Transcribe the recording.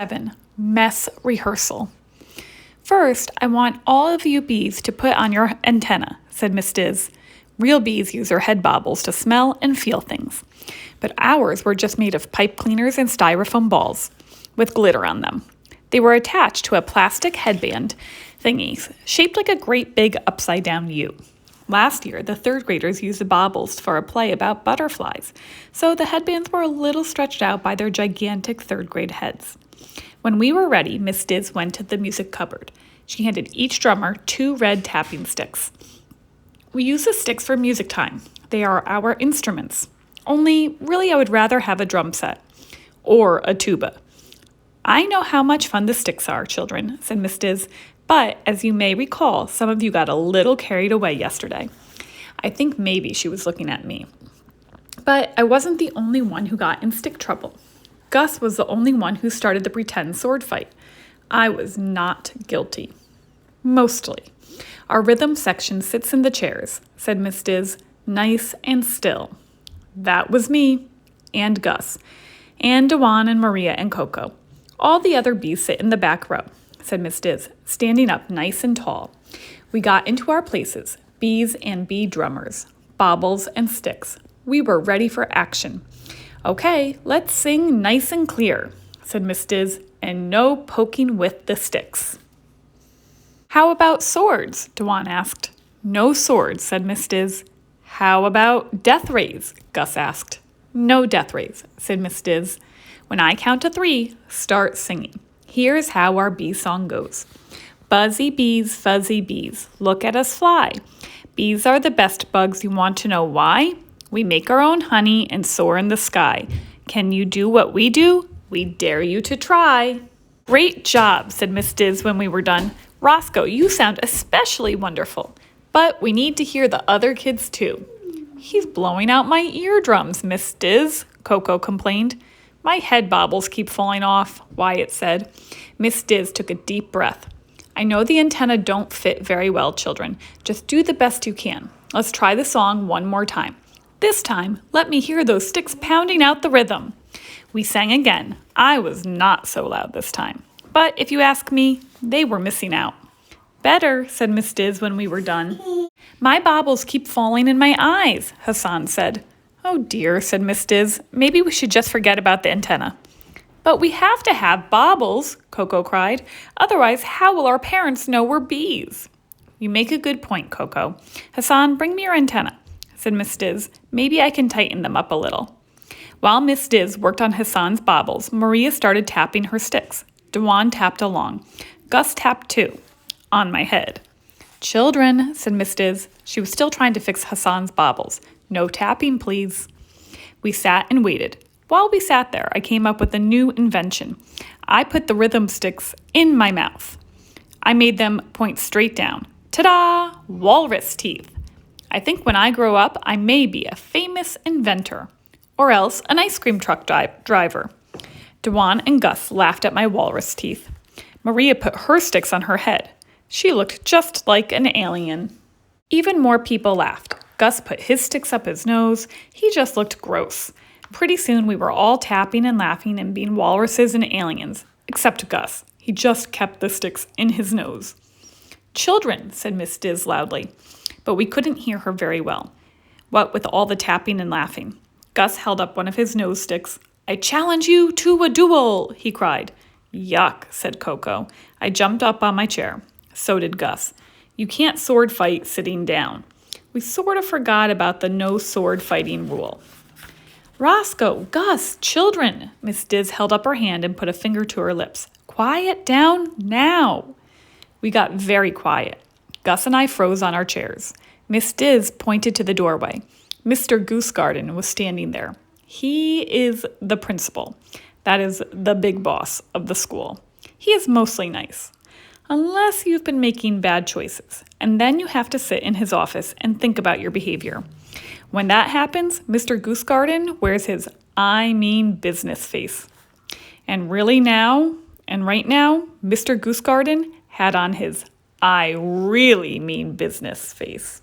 7. Mess Rehearsal. First, I want all of you bees to put on your antenna, said Miss Diz. Real bees use their head bobbles to smell and feel things. But ours were just made of pipe cleaners and styrofoam balls with glitter on them. They were attached to a plastic headband thingies shaped like a great big upside-down U. Last year, the third graders used the baubles for a play about butterflies, so the headbands were a little stretched out by their gigantic third grade heads. When we were ready, Miss Diz went to the music cupboard. She handed each drummer 2 red tapping sticks. We use the sticks for music time. They are our instruments. Only, really, I would rather have a drum set. Or a tuba. I know how much fun the sticks are, children, said Miss Diz, but as you may recall, some of you got a little carried away yesterday. I think maybe she was looking at me. But I wasn't the only one who got in stick trouble. Gus was the only one who started the pretend sword fight. I was not guilty. Mostly. Our rhythm section sits in the chairs, said Miss Diz, nice and still. That was me, and Gus, and Dewan and Maria and Coco. All the other bees sit in the back row, said Miss Diz, standing up nice and tall. We got into our places, bees and bee drummers, baubles and sticks. We were ready for action. Okay, let's sing nice and clear, said Miss Diz, and no poking with the sticks. How about swords? Dewan asked. No swords, said Miss Diz. How about death rays? Gus asked. No death rays, said Miss Diz. When I count to 3, start singing. Here's how our bee song goes. Buzzy bees, fuzzy bees, look at us fly. Bees are the best bugs. You want to know why? We make our own honey and soar in the sky. Can you do what we do? We dare you to try. Great job, said Miss Diz when we were done. Roscoe, you sound especially wonderful. But we need to hear the other kids too. He's blowing out my eardrums, Miss Diz, Coco complained. My head bobbles keep falling off, Wyatt said. Miss Diz took a deep breath. I know the antenna don't fit very well, children. Just do the best you can. Let's try the song one more time. This time, let me hear those sticks pounding out the rhythm. We sang again. I was not so loud this time. But if you ask me, they were missing out. Better, said Miss Diz when we were done. My baubles keep falling in my eyes, Hassan said. Oh dear, said Miss Diz. Maybe we should just forget about the antenna. But we have to have baubles, Coco cried. Otherwise, how will our parents know we're bees? You make a good point, Coco. Hassan, bring me your antenna, said Miss Diz. Maybe I can tighten them up a little. While Miss Diz worked on Hassan's baubles, Maria started tapping her sticks. Dewan tapped along. Gus tapped too. On my head. Children, said Miss Diz. She was still trying to fix Hassan's baubles. No tapping, please. We sat and waited. While we sat there, I came up with a new invention. I put the rhythm sticks in my mouth. I made them point straight down. Ta-da! Walrus teeth. I think when I grow up, I may be a famous inventor. Or else an ice cream truck driver. Dewan and Gus laughed at my walrus teeth. Maria put her sticks on her head. She looked just like an alien. Even more people laughed. Gus put his sticks up his nose. He just looked gross. Pretty soon we were all tapping and laughing and being walruses and aliens. Except Gus. He just kept the sticks in his nose. Children, said Miss Diz loudly. But we couldn't hear her very well. What with all the tapping and laughing. Gus held up one of his nose sticks. I challenge you to a duel, he cried. Yuck, said Coco. I jumped up on my chair. So did Gus. You can't sword fight sitting down. We sort of forgot about the no sword fighting rule. Roscoe, Gus, children, Miss Diz held up her hand and put a finger to her lips. Quiet down now. We got very quiet. Gus and I froze on our chairs. Miss Diz pointed to the doorway. Mr. Goosegarden was standing there. He is the principal. That is the big boss of the school. He is mostly nice. Unless you've been making bad choices. And then you have to sit in his office and think about your behavior. When that happens, Mr. Goosegarden wears his I mean business face. And right now, Mr. Goosegarden had on his I really mean business face.